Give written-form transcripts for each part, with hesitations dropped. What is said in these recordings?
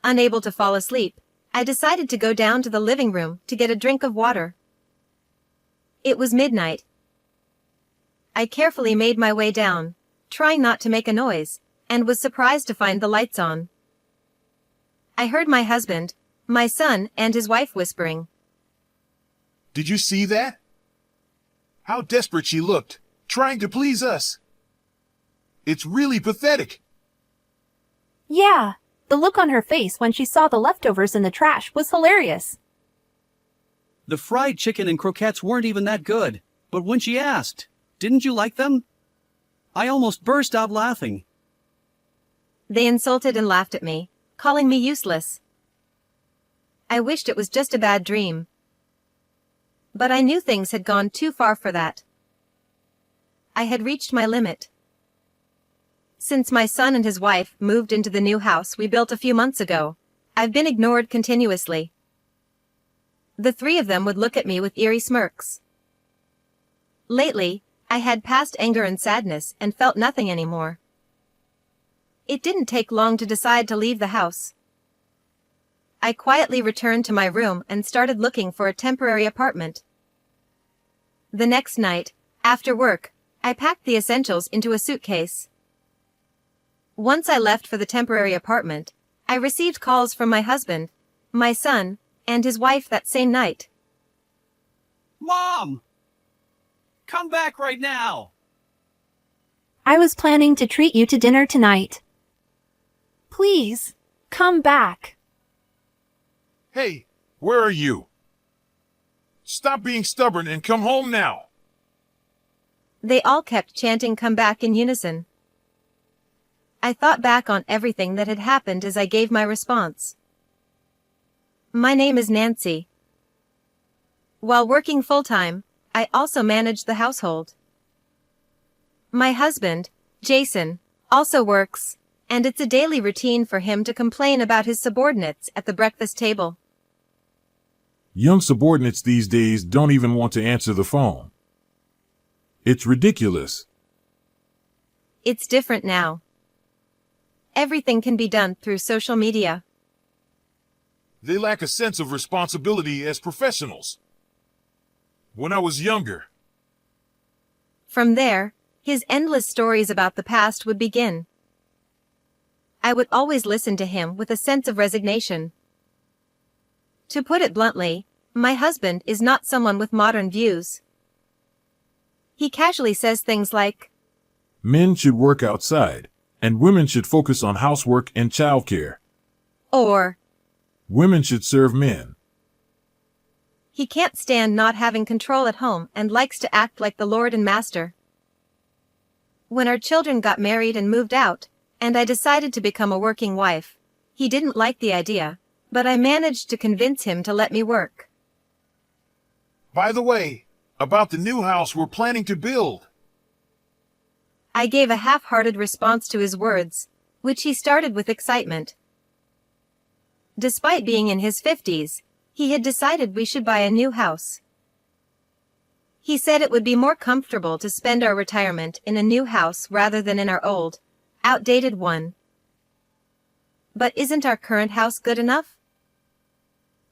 Unable to fall asleep, I decided to go down to the living room to get a drink of water. It was midnight. I carefully made my way down, trying not to make a noise, and was surprised to find the lights on. I heard my husband, my son, and his wife whispering. Did you see that? How desperate she looked, trying to please us. It's really pathetic. Yeah, the look on her face when she saw the leftovers in the trash was hilarious. The fried chicken and croquettes weren't even that good, but when she asked, "Didn't you like them?" I almost burst out laughing. They insulted and laughed at me, calling me useless. I wished it was just a bad dream. But I knew things had gone too far for that. I had reached my limit. Since my son and his wife moved into the new house we built a few months ago, I've been ignored continuously. The three of them would look at me with eerie smirks. Lately, I had past anger and sadness and felt nothing anymore. It didn't take long to decide to leave the house. I quietly returned to my room and started looking for a temporary apartment. The next night, after work, I packed the essentials into a suitcase. Once I left for the temporary apartment, I received calls from my husband, my son, and his wife that same night. Mom! Come back right now! I was planning to treat you to dinner tonight. Please, come back. Hey, where are you? Stop being stubborn and come home now. They all kept chanting "come back" in unison. I thought back on everything that had happened as I gave my response. My name is Nancy. While working full-time, I also managed the household. My husband, Jason, also works, and it's a daily routine for him to complain about his subordinates at the breakfast table. Young subordinates these days don't even want to answer the phone. It's ridiculous. It's different now. Everything can be done through social media. They lack a sense of responsibility as professionals. When I was younger. From there, his endless stories about the past would begin. I would always listen to him with a sense of resignation. To put it bluntly, my husband is not someone with modern views. He casually says things like, Men should work outside, and women should focus on housework and childcare. or, Women should serve men. he can't stand not having control at home and likes to act like the Lord and Master. When our children got married and moved out, and I decided to become a working wife, he didn't like the idea, but I managed to convince him to let me work. By the way, about the new house we're planning to build. I gave a half-hearted response to his words, which he started with excitement. Despite being in his 50s, he had decided we should buy a new house. He said it would be more comfortable to spend our retirement in a new house rather than in our old, outdated one. But isn't our current house good enough?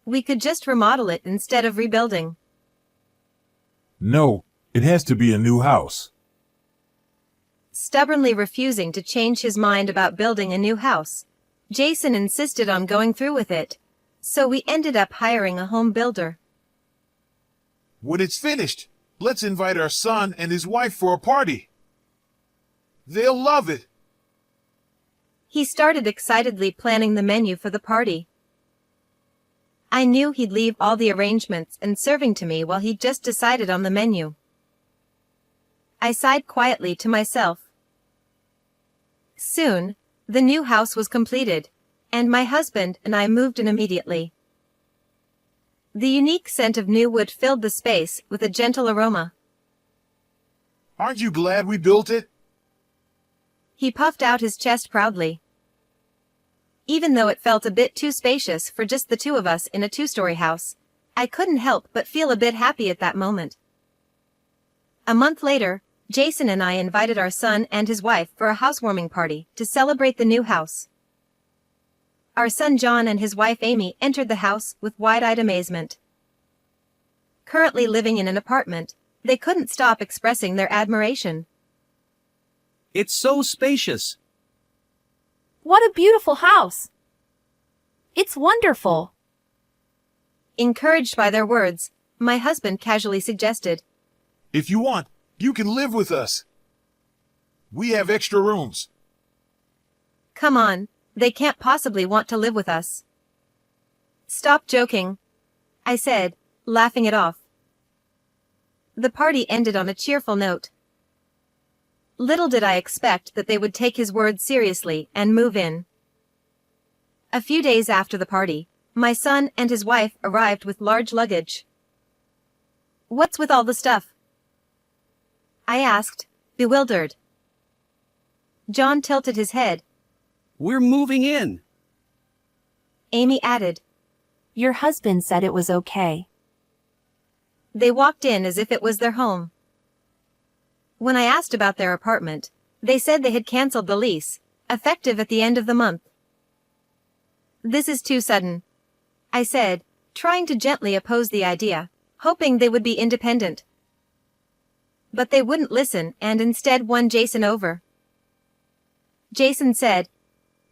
We could just remodel it instead of rebuilding. No, it has to be a new house. Stubbornly refusing to change his mind about building a new house, Jason insisted on going through with it, so we ended up hiring a home builder. When it's finished, let's invite our son and his wife for a party. They'll love it. He started excitedly planning the menu for the party. I knew he'd leave all the arrangements and serving to me while he just decided on the menu. I sighed quietly to myself. Soon, the new house was completed, and my husband and I moved in immediately. The unique scent of new wood filled the space with a gentle aroma. Aren't you glad we built it? He puffed out his chest proudly. Even though it felt a bit too spacious for just the two of us in a two-story house, I couldn't help but feel a bit happy at that moment. A month later, Jason and I invited our son and his wife for a housewarming party to celebrate the new house. our son John and his wife Amy entered the house with wide-eyed amazement. Currently living in an apartment, they couldn't stop expressing their admiration. It's so spacious. What a beautiful house! It's wonderful. Encouraged by their words, my husband casually suggested, If you want, you can live with us. We have extra rooms. "Come on, they can't possibly want to live with us." "Stop joking," I said, laughing it off. The party ended on a cheerful note. Little did I expect that they would take his words seriously and move in. A few days after the party, my son and his wife arrived with large luggage. "What's with all the stuff?" I asked, bewildered. John tilted his head. We're moving in. Amy added. Your husband said it was okay. They walked in as if it was their home. When I asked about their apartment, they said they had canceled the lease, effective at the end of the month. "This is too sudden," I said, trying to gently oppose the idea, hoping they would be independent. But they wouldn't listen and instead won Jason over. Jason said,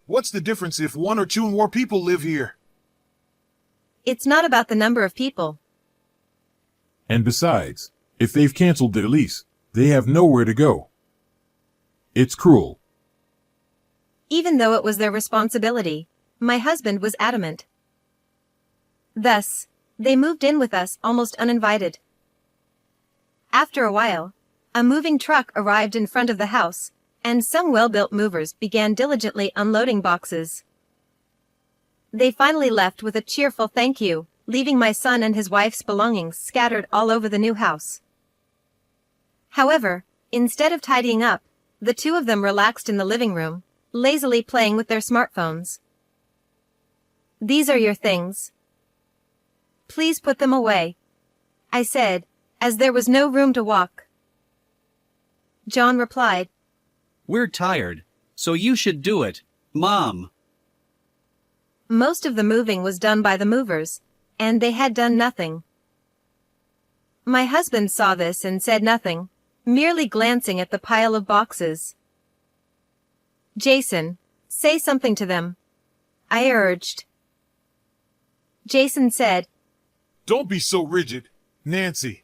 What's the difference if one or two more people live here? "It's not about the number of people." And besides, if they've canceled their lease, they have nowhere to go. It's cruel. Even though it was their responsibility, my husband was adamant. Thus, they moved in with us almost uninvited. After a while, a moving truck arrived in front of the house, and some well-built movers began diligently unloading boxes. They finally left with a cheerful thank you, leaving my son and his wife's belongings scattered all over the new house. However, instead of tidying up, the two of them relaxed in the living room, lazily playing with their smartphones. "These are your things. Please put them away," I said, as there was no room to walk. John replied, We're tired, so you should do it, Mom. Most of the moving was done by the movers, and they had done nothing. My husband saw this and said nothing, merely glancing at the pile of boxes. "Jason, say something to them," I urged. Jason said, Don't be so rigid, Nancy.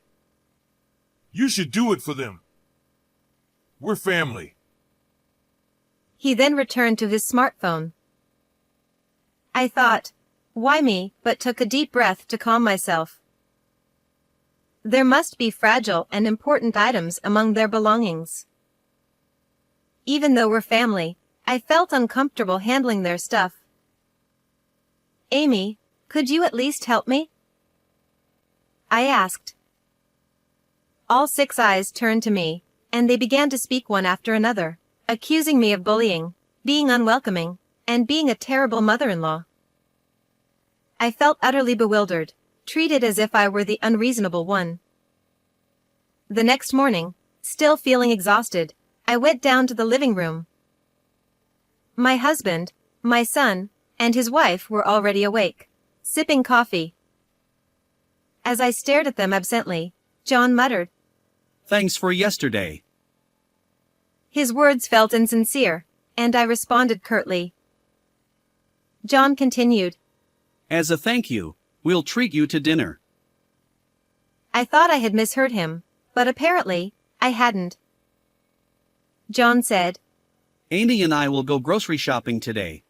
You should do it for them. We're family. He then returned to his smartphone. I thought, why me, but took a deep breath to calm myself. There must be fragile and important items among their belongings. Even though we're family, I felt uncomfortable handling their stuff. "Amy, could you at least help me?" I asked. All 6 eyes turned to me, and they began to speak one after another, accusing me of bullying, being unwelcoming, and being a terrible mother-in-law. I felt utterly bewildered, treated as if I were the unreasonable one. The next morning, still feeling exhausted, I went down to the living room. My husband, my son, and his wife were already awake, sipping coffee. As I stared at them absently, John muttered. Thanks for yesterday. His words felt insincere, and I responded curtly. John continued. As a thank you, we'll treat you to dinner. I thought I had misheard him, but apparently, I hadn't. John said. Amy and I will go grocery shopping today.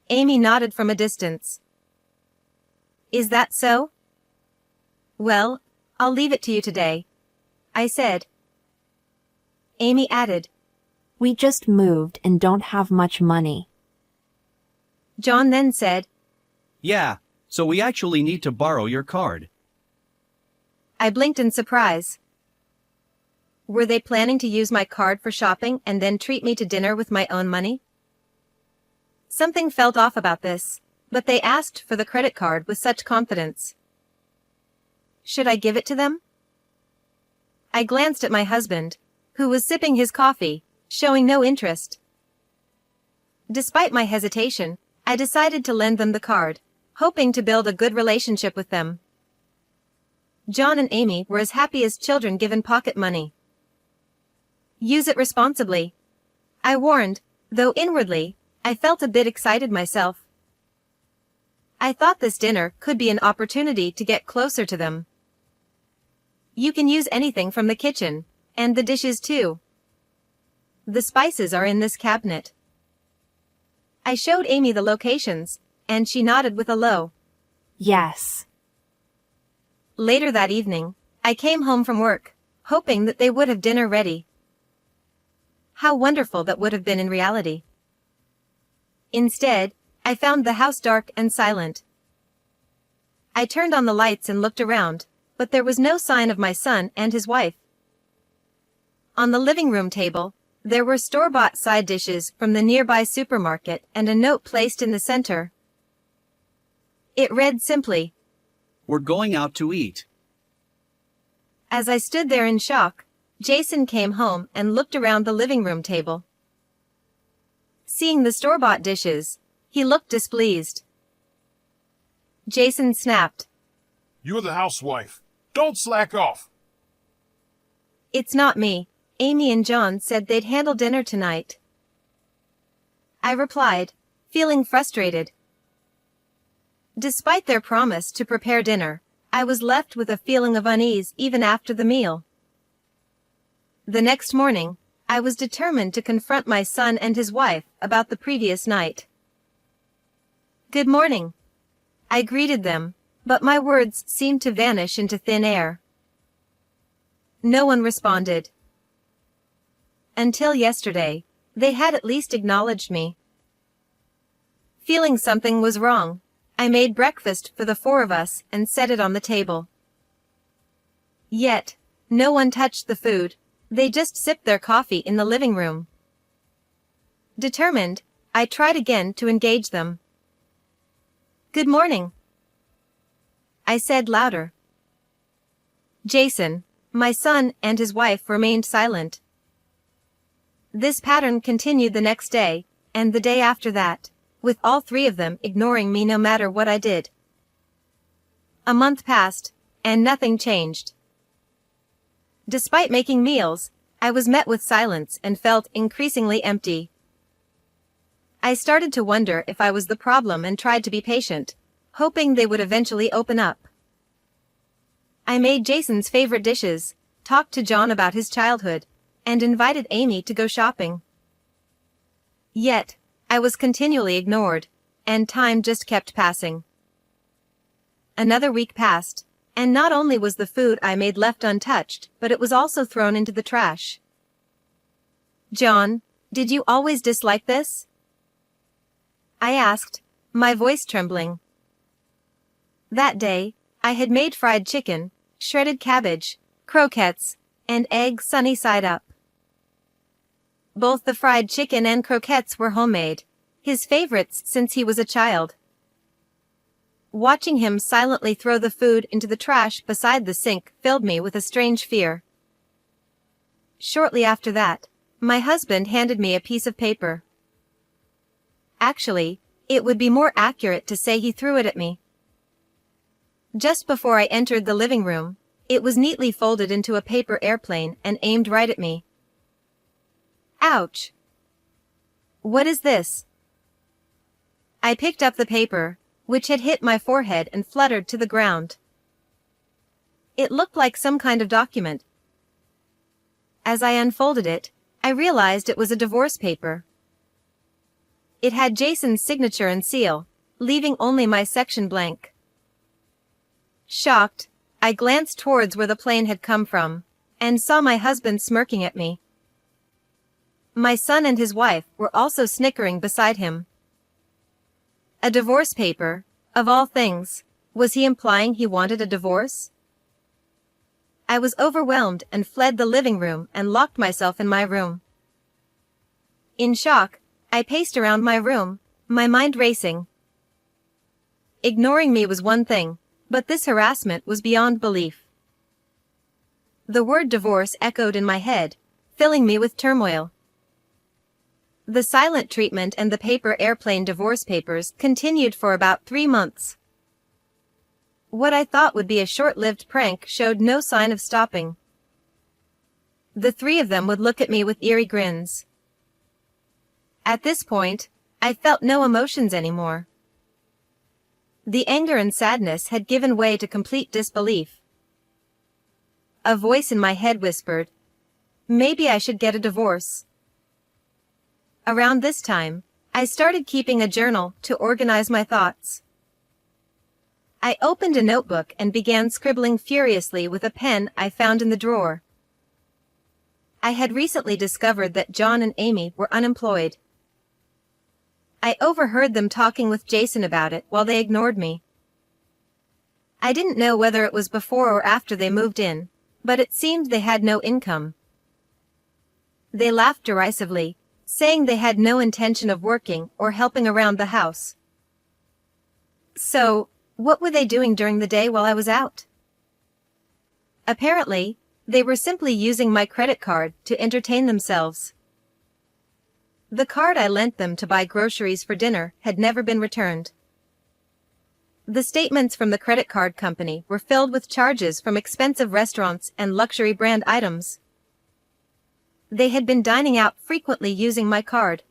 Amy nodded from a distance. Is that so? Well, I'll leave it to you today, I said. Amy added. We just moved and don't have much money. John then said. Yeah, so we actually need to borrow your card. I blinked in surprise. Were they planning to use my card for shopping and then treat me to dinner with my own money? Something felt off about this, but they asked for the credit card with such confidence. Should I give it to them? I glanced at my husband, who was sipping his coffee, showing no interest. Despite my hesitation, I decided to lend them the card, hoping to build a good relationship with them. John and Amy were as happy as children given pocket money. Use it responsibly, I warned, though inwardly, I felt a bit excited myself. I thought this dinner could be an opportunity to get closer to them. You can use anything from the kitchen, and the dishes too. The spices are in this cabinet. I showed Amy the locations, and she nodded with a low Yes. Later that evening, I came home from work, hoping that they would have dinner ready. How wonderful that would have been in reality. Instead, I found the house dark and silent. I turned on the lights and looked around, but there was no sign of my son and his wife. On the living room table, there were store-bought side dishes from the nearby supermarket and a note placed in the center. It read simply, We're going out to eat. As I stood there in shock, Jason came home and looked around the living room table. Seeing the store-bought dishes, he looked displeased. Jason snapped, You're the housewife. Don't slack off. It's not me. Amy and John said they'd handle dinner tonight. I replied, feeling frustrated. Despite their promise to prepare dinner, I was left with a feeling of unease even after the meal. The next morning, I was determined to confront my son and his wife about the previous night. Good morning. I greeted them, but my words seemed to vanish into thin air. No one responded. Until yesterday, they had at least acknowledged me. Feeling something was wrong, I made breakfast for the four of us and set it on the table. Yet, no one touched the food, they just sipped their coffee in the living room. Determined, I tried again to engage them. Good morning, I said louder. Jason, my son and his wife remained silent. This pattern continued the next day, and the day after that, with all three of them ignoring me no matter what I did. A month passed, and nothing changed. Despite making meals, I was met with silence and felt increasingly empty. I started to wonder if I was the problem and tried to be patient, hoping they would eventually open up. I made Jason's favorite dishes, talked to John about his childhood, and invited Amy to go shopping. Yet, I was continually ignored, and time just kept passing. Another week passed, and not only was the food I made left untouched, but it was also thrown into the trash. John, did you always dislike this? I asked, my voice trembling. That day, I had made fried chicken, shredded cabbage, croquettes, and egg sunny side up. Both the fried chicken and croquettes were homemade, his favorites since he was a child. Watching him silently throw the food into the trash beside the sink filled me with a strange fear. Shortly after that, my husband handed me a piece of paper. Actually, it would be more accurate to say he threw it at me. Just before I entered the living room, it was neatly folded into a paper airplane and aimed right at me. Ouch! What is this? I picked up the paper, which had hit my forehead and fluttered to the ground. It looked like some kind of document. As I unfolded it, I realized it was a divorce paper. It had Jason's signature and seal, leaving only my section blank. Shocked, I glanced towards where the plane had come from, and saw my husband smirking at me. My son and his wife were also snickering beside him. A divorce paper, of all things. Was he implying he wanted a divorce? I was overwhelmed and fled the living room and locked myself in my room. In shock, I paced around my room, my mind racing. Ignoring me was one thing, but this harassment was beyond belief. The word divorce echoed in my head, filling me with turmoil. The silent treatment and the paper airplane divorce papers continued for about 3 months. What I thought would be a short-lived prank showed no sign of stopping. The three of them would look at me with eerie grins. At this point, I felt no emotions anymore. The anger and sadness had given way to complete disbelief. A voice in my head whispered, "Maybe I should get a divorce." Around this time, I started keeping a journal to organize my thoughts. I opened a notebook and began scribbling furiously with a pen I found in the drawer. I had recently discovered that John and Amy were unemployed. I overheard them talking with Jason about it while they ignored me. I didn't know whether it was before or after they moved in, but it seemed they had no income. They laughed derisively, saying they had no intention of working or helping around the house. So, what were they doing during the day while I was out? Apparently, they were simply using my credit card to entertain themselves. The card I lent them to buy groceries for dinner had never been returned. The statements from the credit card company were filled with charges from expensive restaurants and luxury brand items. They had been dining out frequently using my card.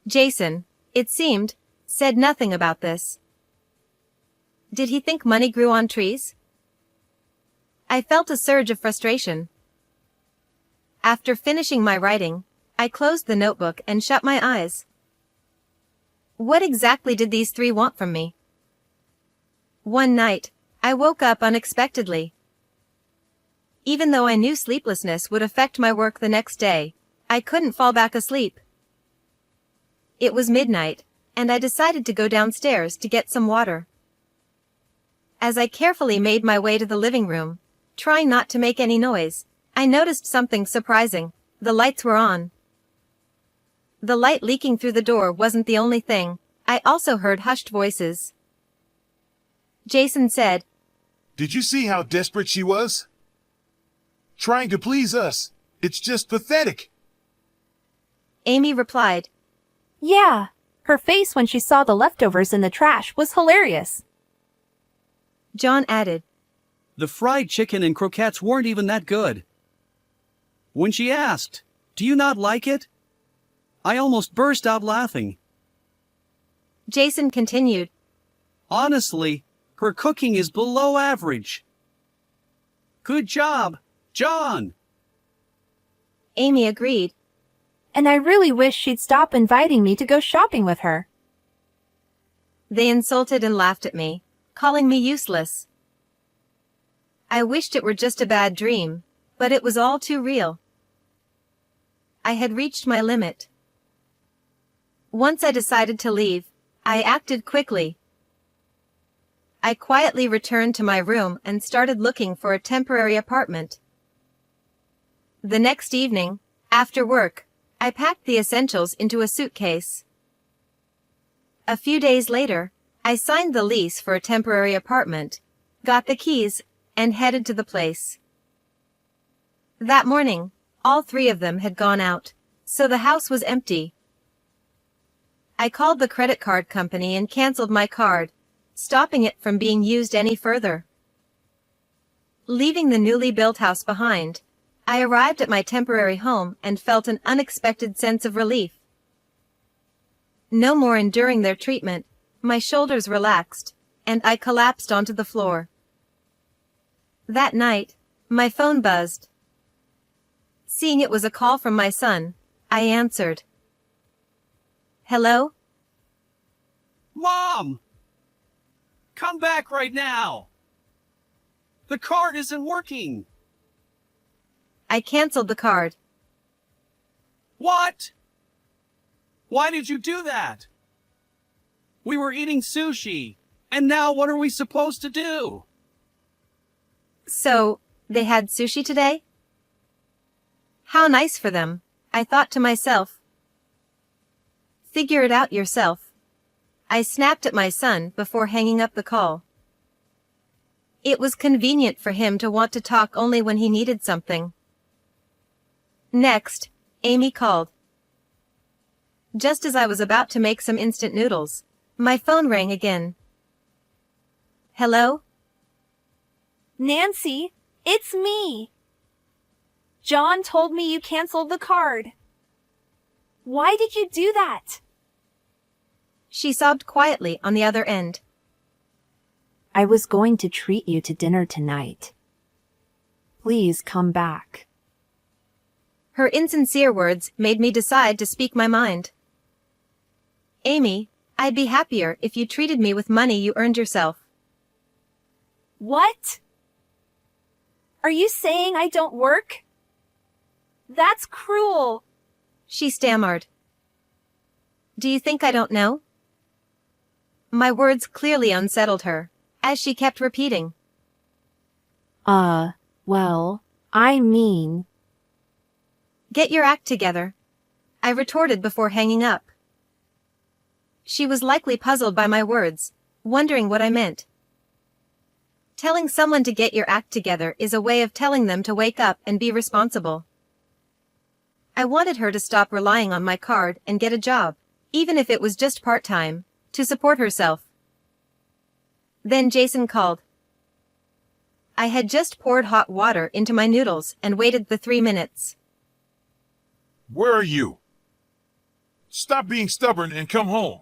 Jason, it seemed, said nothing about this. Did he think money grew on trees? I felt a surge of frustration. After finishing my writing, I closed the notebook and shut my eyes. What exactly did these three want from me? One night, I woke up unexpectedly. Even though I knew sleeplessness would affect my work the next day, I couldn't fall back asleep. It was midnight, and I decided to go downstairs to get some water. As I carefully made my way to the living room, trying not to make any noise, I noticed something surprising. The lights were on. The light leaking through the door wasn't the only thing. I also heard hushed voices. Jason said, Did you see how desperate she was? Trying to please us. It's just pathetic. Amy replied. Yeah, her face when she saw the leftovers in the trash was hilarious. John added. The fried chicken and croquettes weren't even that good. When she asked, "Do you not like it?" I almost burst out laughing. Jason continued. Honestly, her cooking is below average. Good job, John. Amy agreed. And I really wish she'd stop inviting me to go shopping with her. They insulted and laughed at me, calling me useless. I wished it were just a bad dream, but it was all too real. I had reached my limit. Once I decided to leave, I acted quickly. I quietly returned to my room and started looking for a temporary apartment. The next evening, after work, I packed the essentials into a suitcase. A few days later, I signed the lease for a temporary apartment, got the keys, and headed to the place. That morning, all three of them had gone out, so the house was empty. I called the credit card company and canceled my card, stopping it from being used any further. Leaving the newly built house behind, I arrived at my temporary home and felt an unexpected sense of relief. No more enduring their treatment, my shoulders relaxed, and I collapsed onto the floor. That night, my phone buzzed. Seeing it was a call from my son, I answered. Hello? Mom! Come back right now! The card isn't working! I canceled the card. What? Why did you do that? We were eating sushi, and now what are we supposed to do? So, they had sushi today? How nice for them, I thought to myself. Figure it out yourself. I snapped at my son before hanging up the call. It was convenient for him to want to talk only when he needed something. Next, Amy called. Just as I was about to make some instant noodles, my phone rang again. Hello? Nancy, it's me. John told me you canceled the card. Why did you do that? She sobbed quietly on the other end. I was going to treat you to dinner tonight. Please come back. Her insincere words made me decide to speak my mind. Amy, I'd be happier if you treated me with money you earned yourself. What? Are you saying I don't work? That's cruel. She stammered. Do you think I don't know? My words clearly unsettled her, as she kept repeating. Well, I mean... Get your act together, I retorted before hanging up. She was likely puzzled by my words, wondering what I meant. Telling someone to get your act together is a way of telling them to wake up and be responsible. I wanted her to stop relying on my card and get a job, even if it was just part-time, to support herself. Then Jason called. I had just poured hot water into my noodles and waited the 3 minutes. Where are you? Stop being stubborn and come home.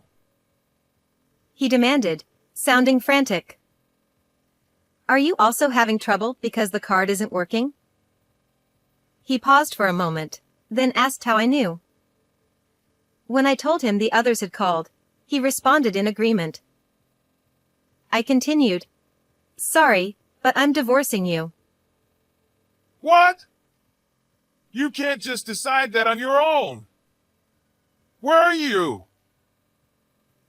He demanded, sounding frantic. Are you also having trouble because the card isn't working? He paused for a moment, then asked how I knew. When I told him the others had called, he responded in agreement. I continued. Sorry, but I'm divorcing you. What? You can't just decide that on your own. Where are you?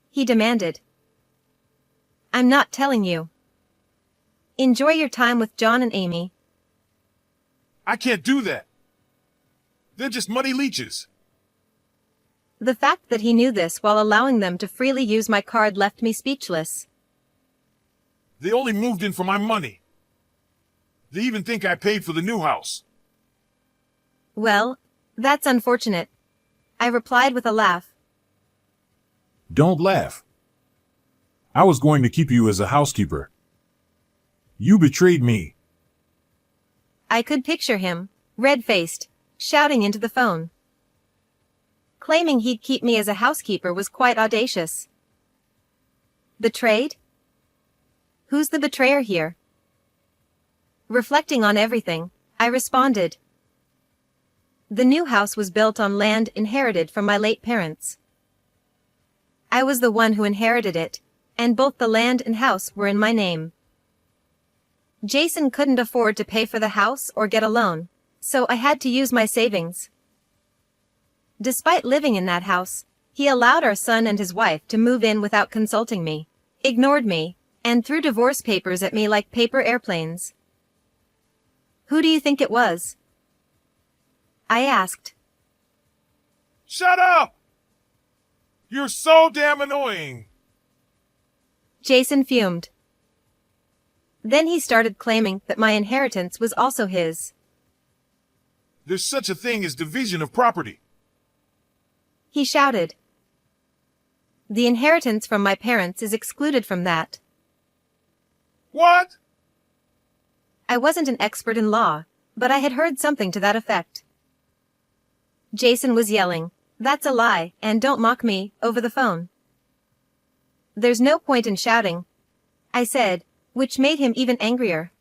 He demanded. I'm not telling you. Enjoy your time with John and Amy. I can't do that. They're just money leeches. The fact that he knew this while allowing them to freely use my card left me speechless. They only moved in for my money. They even think I paid for the new house. Well, that's unfortunate, I replied with a laugh. Don't laugh. I was going to keep you as a housekeeper. You betrayed me. I could picture him, red-faced, shouting into the phone. Claiming he'd keep me as a housekeeper was quite audacious. Betrayed? Who's the betrayer here? Reflecting on everything, I responded. The new house was built on land inherited from my late parents. I was the one who inherited it, and both the land and house were in my name. Jason couldn't afford to pay for the house or get a loan, so I had to use my savings. Despite living in that house, he allowed our son and his wife to move in without consulting me, ignored me, and threw divorce papers at me like paper airplanes. Who do you think it was? I asked. Shut up! You're so damn annoying. Jason fumed. Then he started claiming that my inheritance was also his. There's such a thing as division of property. He shouted. The inheritance from my parents is excluded from that. What? I wasn't an expert in law, but I had heard something to that effect. Jason was yelling, "That's a lie, and don't mock me," over the phone. There's no point in shouting, I said, which made him even angrier.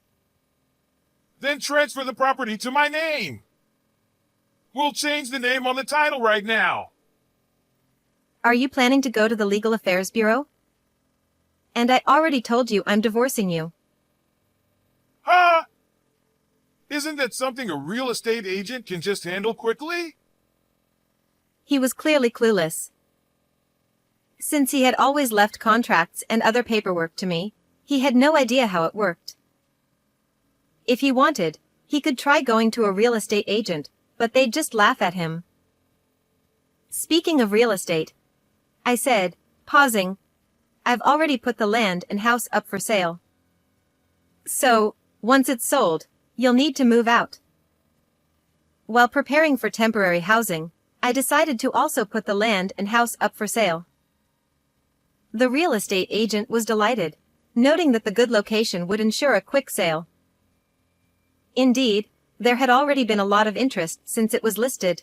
Then transfer the property to my name. We'll change the name on the title right now. Are you planning to go to the Legal Affairs Bureau? And I already told you I'm divorcing you. Huh? Isn't that something a real estate agent can just handle quickly? He was clearly clueless. Since he had always left contracts and other paperwork to me, he had no idea how it worked. If he wanted, he could try going to a real estate agent, but they'd just laugh at him. Speaking of real estate, I said, pausing, I've already put the land and house up for sale. So, once it's sold, you'll need to move out. While preparing for temporary housing, I decided to also put the land and house up for sale. The real estate agent was delighted, noting that the good location would ensure a quick sale. Indeed, there had already been a lot of interest since it was listed.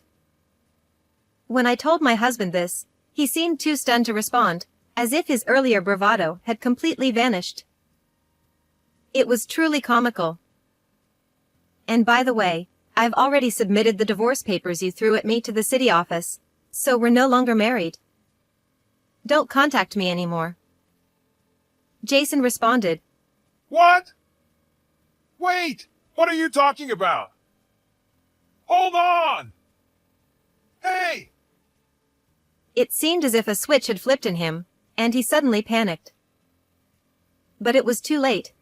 When I told my husband this, he seemed too stunned to respond, as if his earlier bravado had completely vanished. It was truly comical. And by the way, I've already submitted the divorce papers you threw at me to the city office, so we're no longer married. Don't contact me anymore. Jason responded. What? Wait! What are you talking about? Hold on! Hey! It seemed as if a switch had flipped in him, and he suddenly panicked. But it was too late.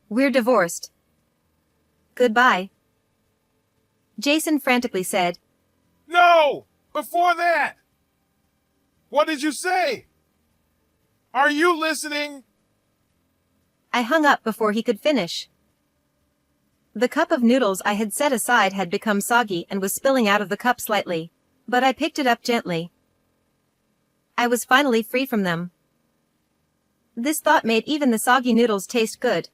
We're divorced. Goodbye. Jason frantically said. No! Before that! What did you say? Are you listening? I hung up before he could finish. The cup of noodles I had set aside had become soggy and was spilling out of the cup slightly, but I picked it up gently. I was finally free from them. This thought made even the soggy noodles taste good.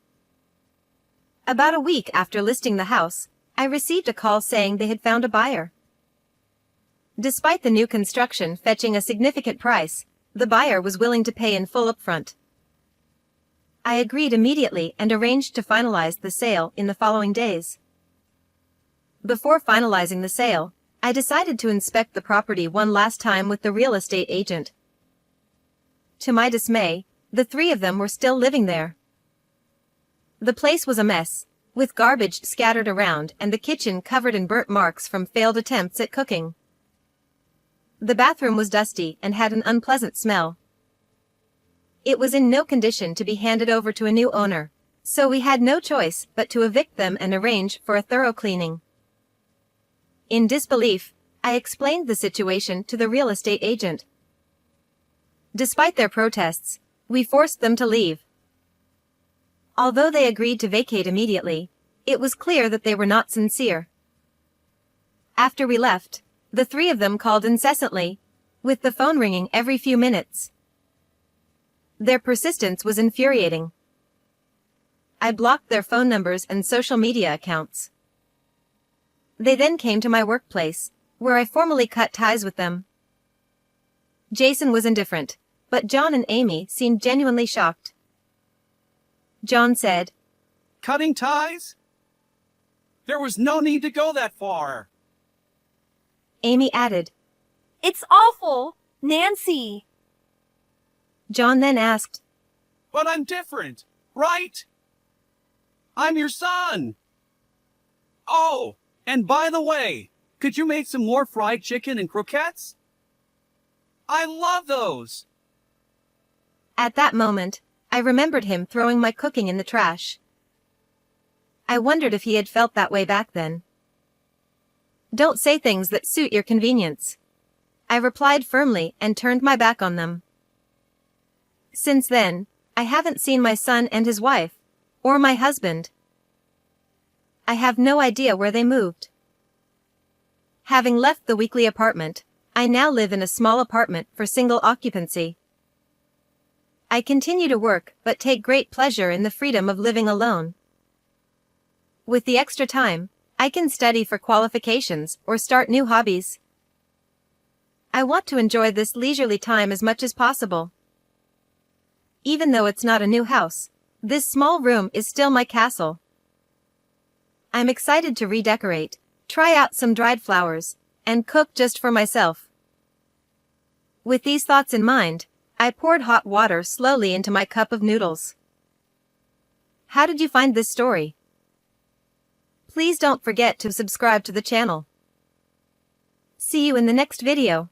About a week after listing the house, I received a call saying they had found a buyer. Despite the new construction fetching a significant price, the buyer was willing to pay in full upfront. I agreed immediately and arranged to finalize the sale in the following days. Before finalizing the sale, I decided to inspect the property one last time with the real estate agent. To my dismay, the three of them were still living there. The place was a mess, with garbage scattered around and the kitchen covered in burnt marks from failed attempts at cooking. The bathroom was dusty and had an unpleasant smell. It was in no condition to be handed over to a new owner, so we had no choice but to evict them and arrange for a thorough cleaning. In disbelief, I explained the situation to the real estate agent. Despite their protests, we forced them to leave. Although they agreed to vacate immediately, it was clear that they were not sincere. After we left, the three of them called incessantly, with the phone ringing every few minutes. Their persistence was infuriating. I blocked their phone numbers and social media accounts. They then came to my workplace, where I formally cut ties with them. Jason was indifferent, but John and Amy seemed genuinely shocked. John said, Cutting ties? There was no need to go that far. Amy added. It's awful, Nancy. John then asked, But I'm different, right? I'm your son. Oh, and by the way, could you make some more fried chicken and croquettes? I love those. At that moment, I remembered him throwing my cooking in the trash. I wondered if he had felt that way back then. Don't say things that suit your convenience. I replied firmly and turned my back on them. Since then, I haven't seen my son and his wife, or my husband. I have no idea where they moved. Having left the weekly apartment, I now live in a small apartment for single occupancy. I continue to work but take great pleasure in the freedom of living alone. With the extra time, I can study for qualifications or start new hobbies. I want to enjoy this leisurely time as much as possible. Even though it's not a new house, this small room is still my castle. I'm excited to redecorate, try out some dried flowers, and cook just for myself. With these thoughts in mind, I poured hot water slowly into my cup of noodles. How did you find this story? Please don't forget to subscribe to the channel. See you in the next video.